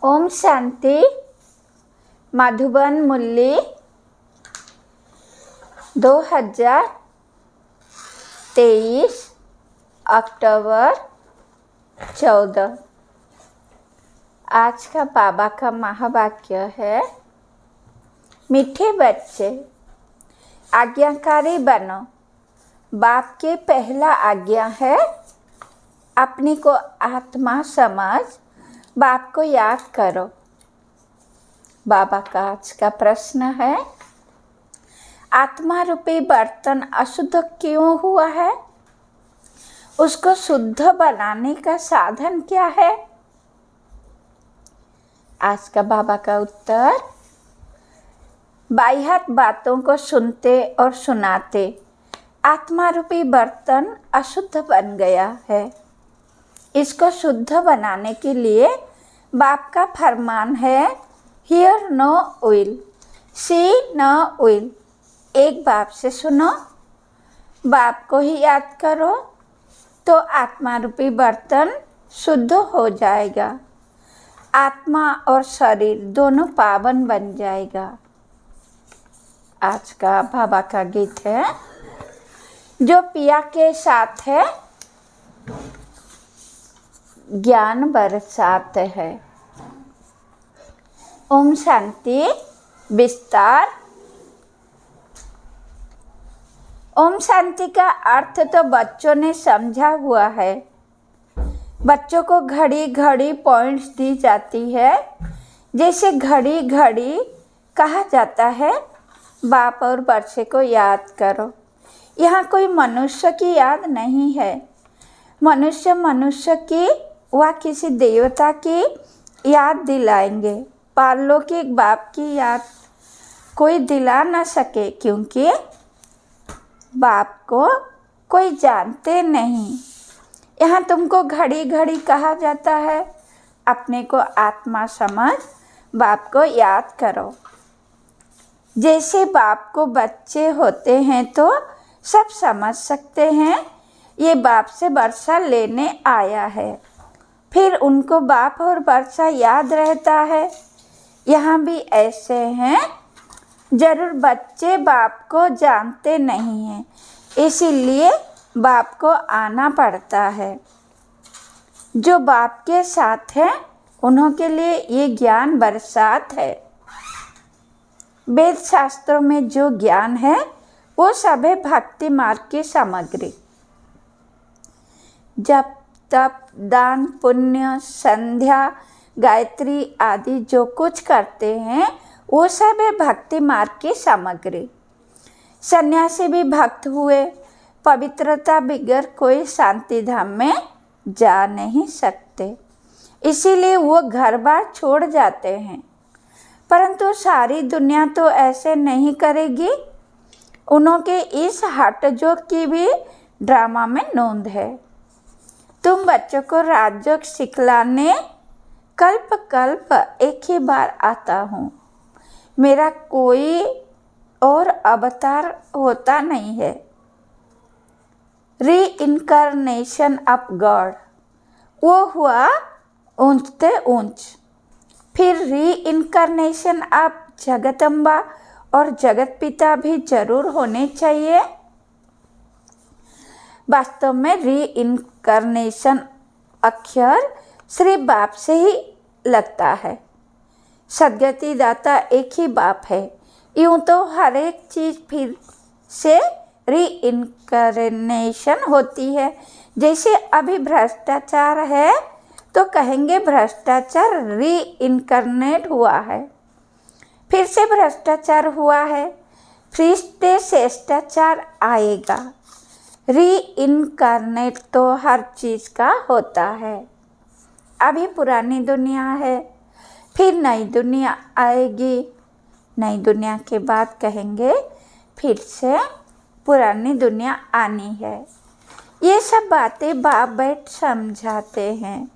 ओम शांति। मधुबन मुरली 2023 अक्टूबर 14। आज का बाबा का महावाक्य है, मीठे बच्चे आज्ञाकारी बनो। बाप के पहला आज्ञा है, अपनी को आत्मा समझ बाप को याद करो। बाबा का आज का प्रश्न है, आत्मा रूपी बर्तन अशुद्ध क्यों हुआ है? उसको शुद्ध बनाने का साधन क्या है? आज का बाबा का उत्तर, बाह्य बातों को सुनते और सुनाते आत्मा रूपी बर्तन अशुद्ध बन गया है। इसको शुद्ध बनाने के लिए बाप का फरमान है, hear no evil, see no evil. एक बाप से सुनो, बाप को ही याद करो तो आत्मा रूपी बर्तन शुद्ध हो जाएगा। आत्मा और शरीर दोनों पावन बन जाएगा। आज का बाबा का गीत है, जो पिया के साथ है ज्ञान बरसात है। ओम शांति। विस्तार। ओम शांति का अर्थ तो बच्चों ने समझा हुआ है। बच्चों को घड़ी घड़ी पॉइंट्स दी जाती है। जैसे घड़ी घड़ी कहा जाता है, बाप और बच्चे को याद करो। यहाँ कोई मनुष्य की याद नहीं है। मनुष्य की व किसी देवता की याद दिलाएंगे। पारलौकिक बाप की याद कोई दिला न सके, क्योंकि बाप को कोई जानते नहीं। यहाँ तुमको घड़ी घड़ी कहा जाता है, अपने को आत्मा समझ बाप को याद करो। जैसे बाप को बच्चे होते हैं तो सब समझ सकते हैं, ये बाप से वर्षा लेने आया है। फिर उनको बाप और वर्षा याद रहता है। यहाँ भी ऐसे हैं, जरूर बच्चे बाप को जानते नहीं हैं, इसीलिए बाप को आना पड़ता है। जो बाप के साथ हैं उन्हों के लिए ये ज्ञान बरसात है। वेद शास्त्रों में जो ज्ञान है वो सब है भक्ति मार्ग की सामग्री। जब तप, दान, पुण्य, संध्या, गायत्री आदि जो कुछ करते हैं वो सब है भक्ति मार्ग की सामग्री। सन्यासी भी भक्त हुए, पवित्रता बिगर कोई शांति धाम में जा नहीं सकते, इसीलिए वो घर बार छोड़ जाते हैं। परंतु सारी दुनिया तो ऐसे नहीं करेगी। उन्हों के इस हट जोक की भी ड्रामा में नोंद है। तुम बच्चों को राजयोग सिखलाने कल्प कल्प एक ही बार आता हूँ। मेरा कोई और अवतार होता नहीं है। रीइंकारनेशन ऑफ गॉड वो हुआ ऊंचते ऊंच। फिर रीइंकारनेशन ऑफ जगदम्बा और जगत पिता भी जरूर होने चाहिए। वास्तव में रीइंकारनेशन अक्षर श्री बाप से ही लगता है। सदगति दाता एक ही बाप है। यूँ तो हर एक चीज़ फिर से रीइंकारनेशन होती है। जैसे अभी भ्रष्टाचार है तो कहेंगे भ्रष्टाचार रीइंकारनेट हुआ है, फिर से भ्रष्टाचार हुआ है, फिर से शिष्टाचार आएगा। रीइंकारनेट तो हर चीज़ का होता है। अभी पुरानी दुनिया है, फिर नई दुनिया आएगी। नई दुनिया के बाद कहेंगे फिर से पुरानी दुनिया आनी है। ये सब बातें बाप बैठ समझाते हैं।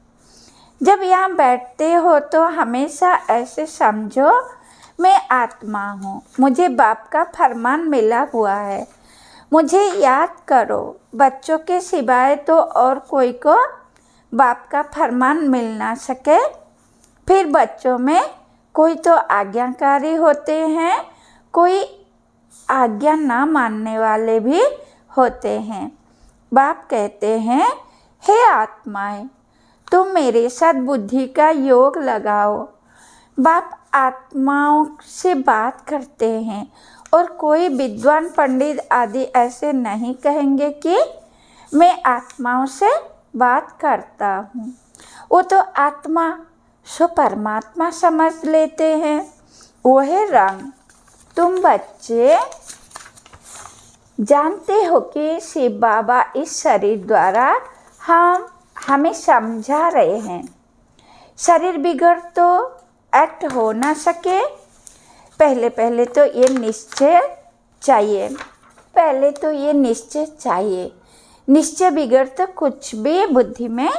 जब यहाँ बैठते हो तो हमेशा ऐसे समझो, मैं आत्मा हूँ, मुझे बाप का फरमान मिला हुआ है, मुझे याद करो। बच्चों के सिवाय तो और कोई को बाप का फरमान मिल ना सके। फिर बच्चों में कोई तो आज्ञाकारी होते हैं, कोई आज्ञा ना मानने वाले भी होते हैं। बाप कहते हैं, हे आत्माएं, तुम मेरे साथ बुद्धि का योग लगाओ। बाप आत्माओं से बात करते हैं और कोई विद्वान पंडित आदि ऐसे नहीं कहेंगे कि मैं आत्माओं से बात करता हूँ। वो तो आत्मा सो परमात्मा समझ लेते हैं। वो है रंग। तुम बच्चे जानते हो कि शिव बाबा इस शरीर द्वारा हमें समझा रहे हैं। शरीर बिगड़ तो एक्ट हो ना सके। पहले तो ये निश्चय चाहिए। निश्चय बिगड़ तो कुछ भी बुद्धि में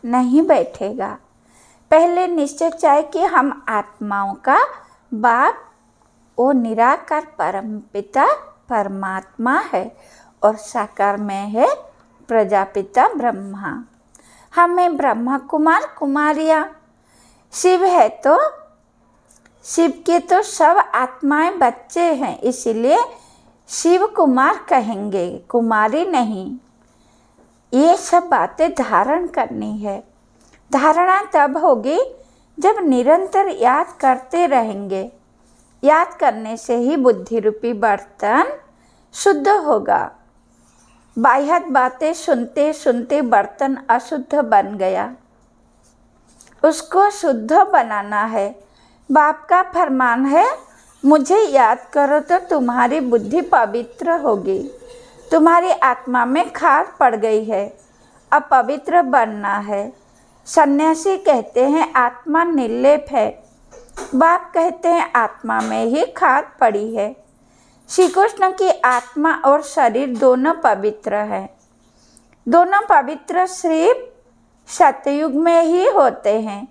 नहीं बैठेगा। पहले निश्चय चाहिए कि हम आत्माओं का बाप वो निराकार परमपिता परमात्मा है और साकार में है प्रजापिता ब्रह्मा। हमें ब्रह्मा कुमार कुमारियाँ। शिव है तो शिव के तो सब आत्माएं बच्चे हैं, इसीलिए शिव कुमार कहेंगे, कुमारी नहीं। ये सब बातें धारण करनी है। धारणा तब होगी जब निरंतर याद करते रहेंगे। याद करने से ही बुद्धि रूपी बर्तन शुद्ध होगा। बाह्य बातें सुनते सुनते बर्तन अशुद्ध बन गया, उसको शुद्ध बनाना है। बाप का फरमान है, मुझे याद करो तो तुम्हारी बुद्धि पवित्र होगी। तुम्हारी आत्मा में खाद पड़ गई है, अब पवित्र बनना है। सन्यासी कहते हैं आत्मा निर्लेप है। बाप कहते हैं आत्मा में ही खाद पड़ी है। श्री कृष्ण की आत्मा और शरीर दोनों पवित्र है। दोनों पवित्र सिर्फ सतयुग में ही होते हैं,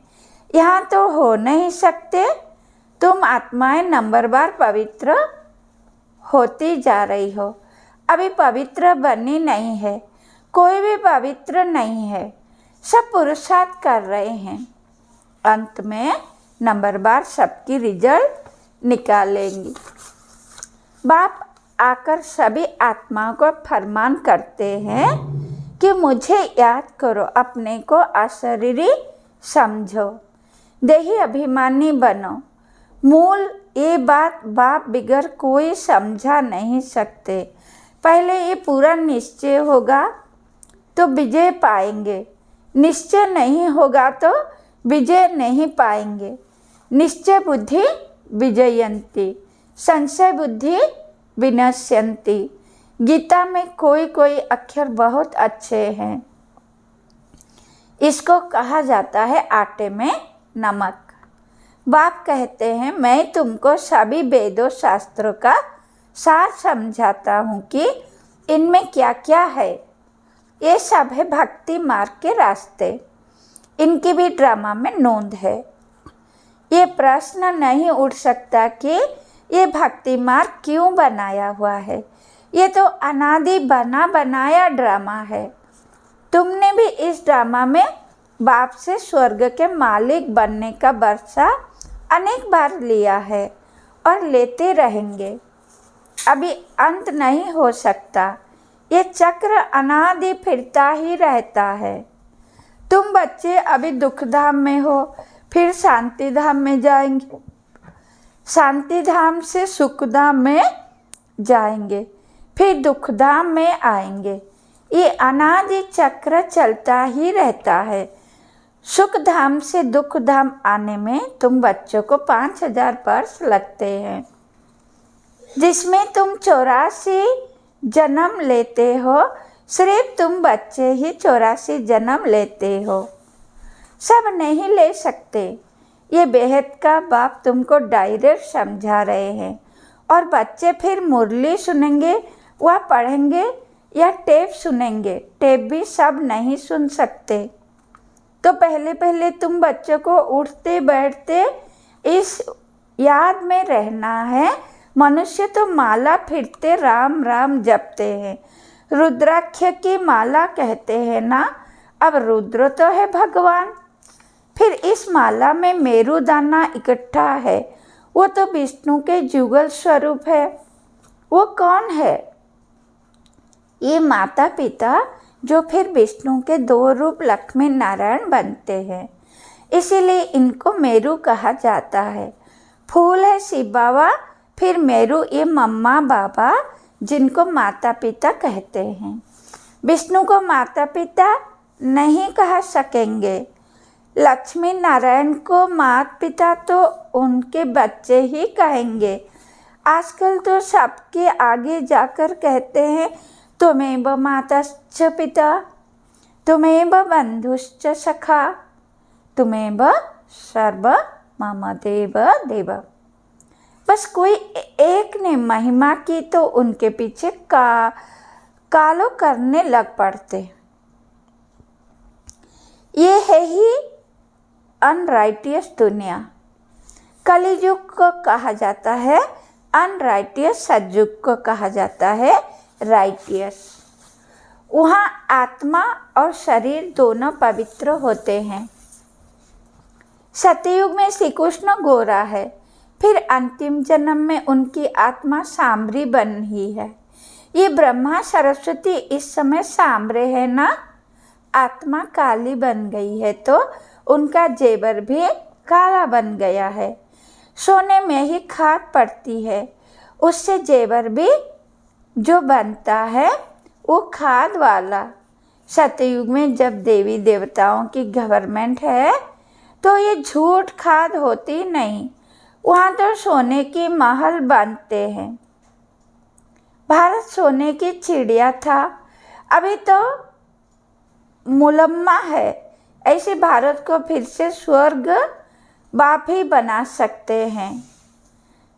यहाँ तो हो नहीं सकते। तुम आत्माएं नंबरवार पवित्र होती जा रही हो, अभी पवित्र बनी नहीं है। कोई भी पवित्र नहीं है, सब पुरुषार्थ कर रहे हैं। अंत में नंबरवार सबकी रिजल्ट निकालेंगी। बाप आकर सभी आत्माओं को फरमान करते हैं कि मुझे याद करो, अपने को अशरीरी समझो, देही अभिमानी बनो। मूल ये बात बाप बिगड़ कोई समझा नहीं सकते। पहले ये पूरा निश्चय होगा तो विजय पाएंगे, निश्चय नहीं होगा तो विजय नहीं पाएंगे। निश्चय बुद्धि विजयंती, संशय बुद्धि विनश्यंती। गीता में कोई अक्षर बहुत अच्छे हैं। इसको कहा जाता है आटे में नमक। बाप कहते हैं मैं तुमको सभी वेदों शास्त्रों का सार समझाता हूँ कि इनमें क्या क्या है। ये सब है भक्ति मार्ग के रास्ते। इनकी भी ड्रामा में नोंद है। ये प्रश्न नहीं उठ सकता कि ये भक्ति मार्ग क्यों बनाया हुआ है। ये तो अनादि बना बनाया ड्रामा है। तुमने भी इस ड्रामा में बाप से स्वर्ग के मालिक बनने का वर्षा अनेक बार लिया है और लेते रहेंगे। अभी अंत नहीं हो सकता। ये चक्र अनादि फिरता ही रहता है। तुम बच्चे अभी दुख धाम में हो, फिर शांति धाम में जाएंगे, शांति धाम से सुख धाम में जाएंगे, फिर दुख धाम में आएंगे। ये अनादि चक्र चलता ही रहता है। सुख धाम से दुख धाम आने में तुम बच्चों को 5000 वर्ष लगते हैं, जिसमें तुम 84 जन्म लेते हो। सिर्फ तुम बच्चे ही 84 जन्म लेते हो, सब नहीं ले सकते। ये बेहद का बाप तुमको डायरेक्ट समझा रहे हैं। और बच्चे फिर मुरली सुनेंगे, वह पढ़ेंगे या टेप सुनेंगे। टेप भी सब नहीं सुन सकते। तो पहले तुम बच्चों को उठते बैठते इस याद में रहना है। मनुष्य तो माला फिरते राम राम जपते हैं, रुद्राक्ष की माला कहते हैं ना। अब रुद्र तो है भगवान, फिर इस माला में मेरू दाना इकट्ठा है, वो तो विष्णु के जुगल स्वरूप है। वो कौन है? ये माता पिता जो फिर विष्णु के दो रूप लक्ष्मी नारायण बनते हैं, इसीलिए इनको मेरू कहा जाता है। फूल है शिव बाबा, फिर मेरू ये मम्मा बाबा जिनको माता पिता कहते हैं। विष्णु को माता पिता नहीं कह सकेंगे, लक्ष्मी नारायण को माता पिता तो उनके बच्चे ही कहेंगे। आजकल तो सबके आगे जाकर कहते हैं त्वमेव माताश्च पिता, त्वमेव बंधुश्च सखा, त्वमेव सर्व मम देव देव। बस कोई एक ने महिमा की तो उनके पीछे कालो करने लग पड़ते। ये है ही अनराइटियस दुनिया। कलियुग को कहा जाता है अनराइटियस, सतयुग को कहा जाता है राइटियस। वहाँ आत्मा और शरीर दोनों पवित्र होते हैं। सतयुग में श्री कृष्ण गोरा है, फिर अंतिम जन्म में उनकी आत्मा सांबरी बन ही है। ये ब्रह्मा सरस्वती इस समय सांबरे है ना, आत्मा काली बन गई है तो उनका जेवर भी काला बन गया है। सोने में ही खाद पड़ती है, उससे जेवर भी जो बनता है वो खाद वाला। सतयुग में जब देवी देवताओं की गवर्नमेंट है तो ये झूठ खाद होती नहीं, वहाँ तो सोने की महल बनते हैं। भारत सोने की चिड़िया था, अभी तो मुलम्मा है। ऐसे भारत को फिर से स्वर्ग बाप ही बना सकते हैं।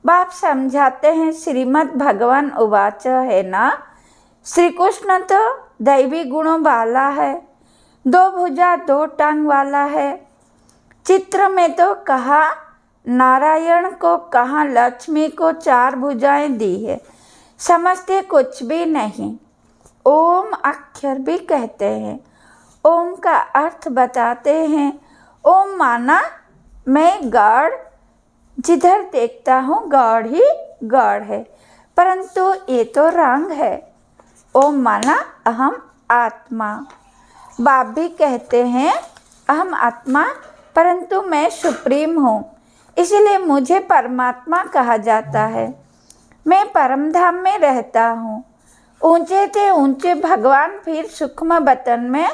बाप समझाते हैं श्रीमद् भगवान उवाच है ना, श्री कृष्ण तो दैवी गुणों वाला है, दो भुजा दो टांग वाला है। चित्र में तो कहा नारायण को, कहा लक्ष्मी को चार भुजाएं दी है, समझते कुछ भी नहीं। ओम अक्षर भी कहते हैं, ओम का अर्थ बताते हैं। ओम माना मैं गॉड, जिधर देखता हूँ गॉड ही गॉड है, परंतु ये तो रंग है। ओम माना अहम आत्मा। बाप भी कहते हैं अहम आत्मा, परंतु मैं सुप्रीम हूँ, इसलिए मुझे परमात्मा कहा जाता है। मैं परम धाम में रहता हूँ। ऊंचे से ऊंचे भगवान फिर सूक्ष्म बतन में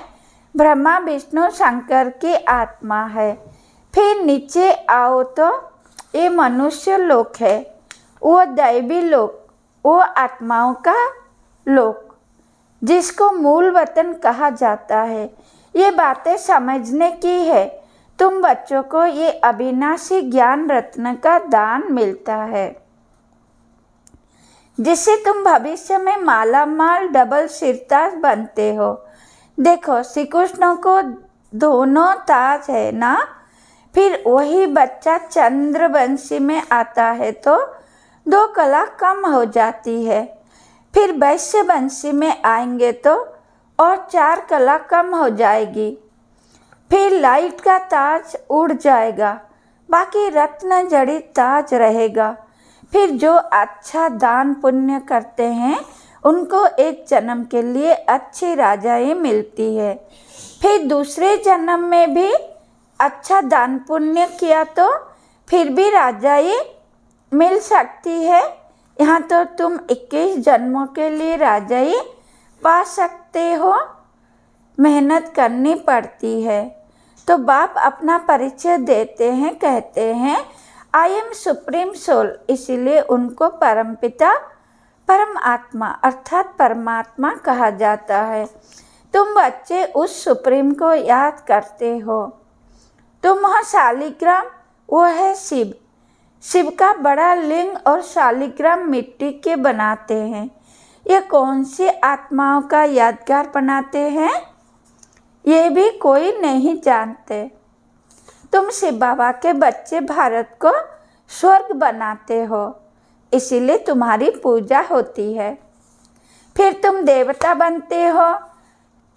ब्रह्मा विष्णु शंकर की आत्मा है। फिर नीचे आओ तो ये मनुष्य लोक है, वो दैवी लोक, वो आत्माओं का लोक जिसको मूल वतन कहा जाता है। ये बातें समझने की है। तुम बच्चों को ये अविनाशी ज्ञान रत्न का दान मिलता है, जिससे तुम भविष्य में माला माल डबल सिरताज बनते हो। देखो श्री कृष्ण को दोनों ताज है ना, फिर वही बच्चा चंद्रवंशी में आता है तो दो कला कम हो जाती है। फिर वैश्य वंशी में आएंगे तो और चार कला कम हो जाएगी। फिर लाइट का ताज उड़ जाएगा, बाकी रत्न जड़ित ताज रहेगा। फिर जो अच्छा दान पुण्य करते हैं उनको एक जन्म के लिए अच्छी राजाएं मिलती है। फिर दूसरे जन्म में भी अच्छा दान पुण्य किया तो फिर भी राजाएं मिल सकती है। यहाँ तो तुम 21 जन्मों के लिए राजाएं पा सकते हो, मेहनत करनी पड़ती है। तो बाप अपना परिचय देते हैं, कहते हैं आई एम सुप्रीम सोल, इसीलिए उनको परमपिता परम आत्मा अर्थात परमात्मा कहा जाता है। तुम बच्चे उस सुप्रीम को याद करते हो। तुम वह शालिग्राम, वो है शिव। शिव का बड़ा लिंग और शालिग्राम मिट्टी के बनाते हैं। ये कौन सी आत्माओं का यादगार बनाते हैं, ये भी कोई नहीं जानते। तुम शिव बाबा के बच्चे भारत को स्वर्ग बनाते हो, इसीलिए तुम्हारी पूजा होती है। फिर तुम देवता बनते हो,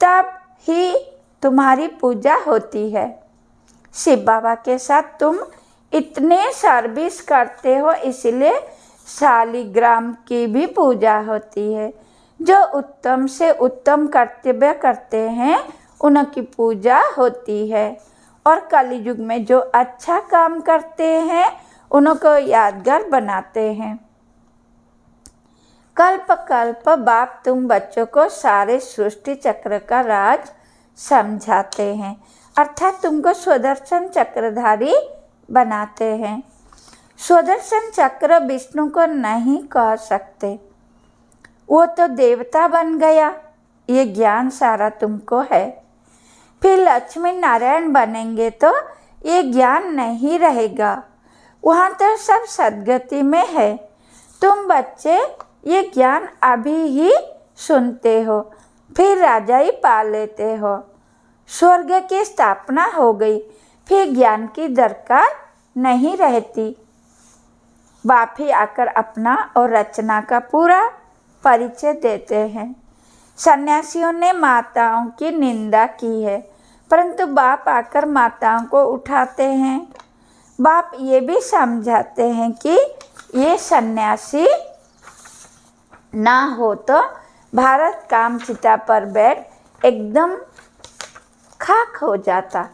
तब ही तुम्हारी पूजा होती है। शिव बाबा के साथ तुम इतने सर्विस करते हो, इसलिए शालिग्राम की भी पूजा होती है। जो उत्तम से उत्तम कर्तव्य करते हैं उनकी पूजा होती है, और कलयुग में जो अच्छा काम करते हैं उनको यादगार बनाते हैं। कल्प कल्प बाप तुम बच्चों को सारे सृष्टि चक्र का राज समझाते हैं, अर्थात तुमको स्वदर्शन चक्रधारी बनाते हैं। स्वदर्शन चक्र विष्णु को नहीं कह सकते, वो तो देवता बन गया, ये ज्ञान सारा तुमको है। फिर लक्ष्मी नारायण बनेंगे तो ये ज्ञान नहीं रहेगा, वहाँ तो सब सद्गति में है। तुम बच्चे ये ज्ञान अभी ही सुनते हो, फिर राजाई पा लेते हो, स्वर्ग की स्थापना हो गई, फिर ज्ञान की दरकार नहीं रहती। बाप ही आकर अपना और रचना का पूरा परिचय देते हैं। सन्यासियों ने माताओं की निंदा की है, परंतु बाप आकर माताओं को उठाते हैं। बाप ये भी समझाते हैं कि ये सन्यासी ना हो तो भारत कामचिता पर बैठ एकदम खाक हो जाता।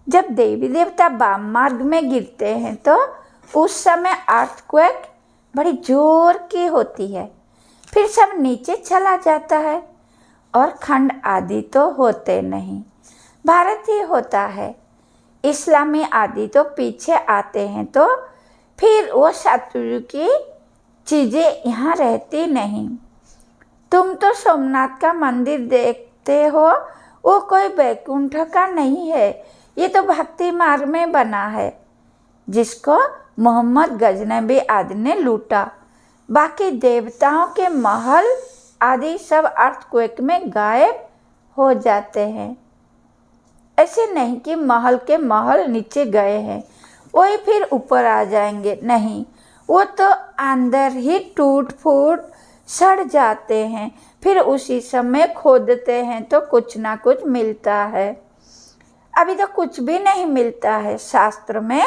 जब देवी देवता वाम मार्ग में गिरते हैं तो उस समय अर्थक्वेक बड़ी जोर की होती है, फिर सब नीचे चला जाता है और खंड आदि तो होते नहीं, भारत ही होता है। इस्लामी आदि तो पीछे आते हैं, तो फिर वो सतयुग की चीज़ें यहाँ रहती नहीं। तुम तो सोमनाथ का मंदिर देखते हो, वो कोई वैकुंठ का नहीं है, ये तो भक्ति मार्ग में बना है, जिसको मोहम्मद गजनबी आदि ने लूटा। बाकी देवताओं के महल आदि सब अर्थक्वेक में गायब हो जाते हैं। ऐसे नहीं कि महल के महल नीचे गए हैं, वही फिर ऊपर आ जाएंगे, नहीं, वो तो अंदर ही टूट फूट सड़ जाते हैं, फिर उसी समय खोदते हैं तो कुछ ना कुछ मिलता है। अभी तो कुछ भी नहीं मिलता है, शास्त्र में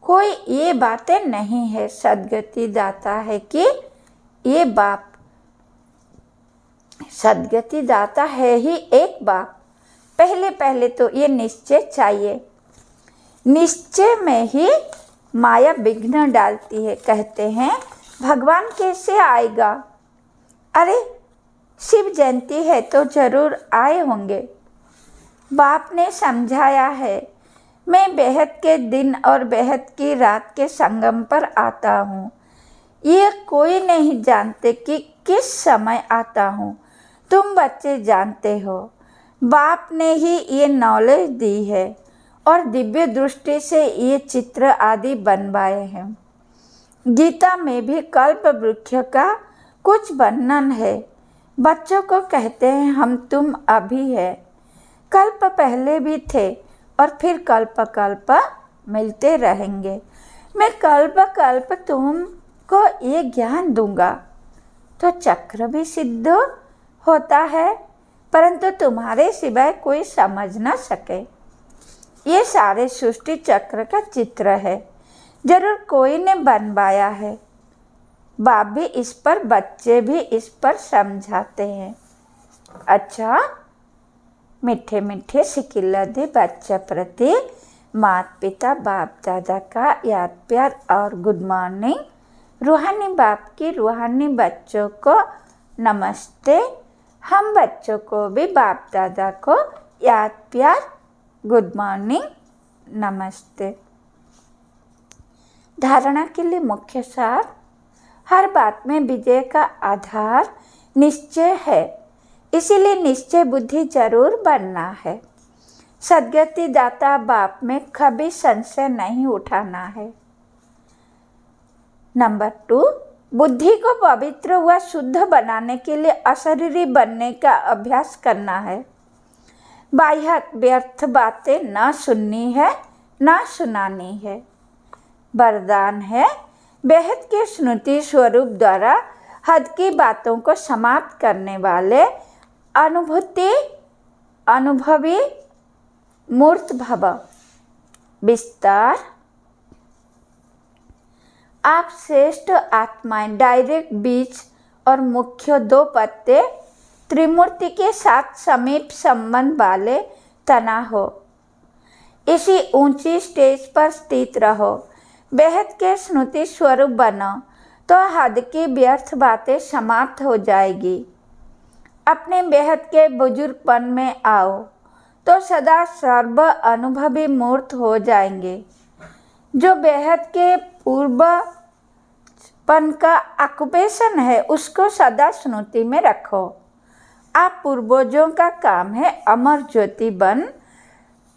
कोई ये बातें नहीं है। सद्गति दाता है कि ये बाप सद्गति दाता है ही एक बाप। पहले पहले तो ये निश्चय चाहिए, निश्चय में ही माया विघ्न डालती है। कहते हैं भगवान कैसे आएगा? अरे शिव जयंती है तो जरूर आए होंगे। बाप ने समझाया है, मैं बेहद के दिन और बेहद की रात के संगम पर आता हूँ, ये कोई नहीं जानते कि किस समय आता हूँ, तुम बच्चे जानते हो। बाप ने ही ये नॉलेज दी है और दिव्य दृष्टि से ये चित्र आदि बनवाए हैं। गीता में भी कल्प वृक्ष का कुछ वर्णन है। बच्चों को कहते हैं हम तुम अभी है, कल्प पहले भी थे और फिर कल्प कल्प मिलते रहेंगे। मैं कल्प कल्प तुमको ये ज्ञान दूंगा तो चक्र भी सिद्ध होता है, परंतु तुम्हारे सिवाय कोई समझ ना सके। ये सारे सृष्टि चक्र का चित्र है, जरूर कोई ने बनवाया है। बाप भी इस पर, बच्चे भी इस पर समझाते हैं। अच्छा, मीठे मीठे सिकिलदे बच्चे प्रति माता पिता बाप दादा का याद प्यार और गुड मॉर्निंग। रूहानी बाप की रूहानी बच्चों को नमस्ते। हम बच्चों को भी बाप दादा को याद प्यार गुड मॉर्निंग नमस्ते। धारणा के लिए मुख्य सार, हर बात में विजय का आधार निश्चय है, इसीलिए निश्चय बुद्धि जरूर बनना है। सद्गति दाता बाप में कभी संशय नहीं उठाना है। नंबर 2, बुद्धि को पवित्र व शुद्ध बनाने के लिए अशरीरी बनने का अभ्यास करना है। बाह्य व्यर्थ बातें न सुननी है न सुनानी है। वरदान है, बेहद के स्मृति स्वरूप द्वारा हद की बातों को समाप्त करने वाले अनुभवी मूर्त भव। विस्तार। आप श्रेष्ठ आत्माएं डायरेक्ट बीज और मुख्य 2 पत्ते त्रिमूर्ति के साथ समीप संबंध वाले तना हो। इसी ऊंची स्टेज पर स्थित रहो। बेहद के स्मृति स्वरूप बनो तो हद की व्यर्थ बातें समाप्त हो जाएगी। अपने बेहद के बुजुर्गपन में आओ तो सदा सर्व अनुभवी मूर्त हो जाएंगे। जो बेहद के पूर्वपन का ऑक्यूपेशन है उसको सदा स्मृति में रखो। आप पूर्वजों का काम है अमर ज्योति बन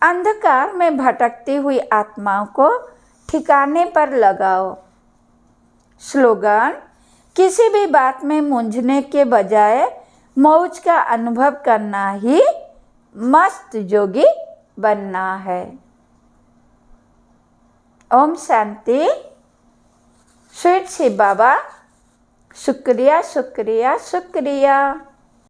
अंधकार में भटकती हुई आत्माओं को ठिकाने पर लगाओ। स्लोगन। किसी भी बात में मूंझने के बजाय मौज का अनुभव करना ही मस्त जोगी बनना है। ओम शांति। स्वीट शिव बाबा। शुक्रिया शुक्रिया शुक्रिया।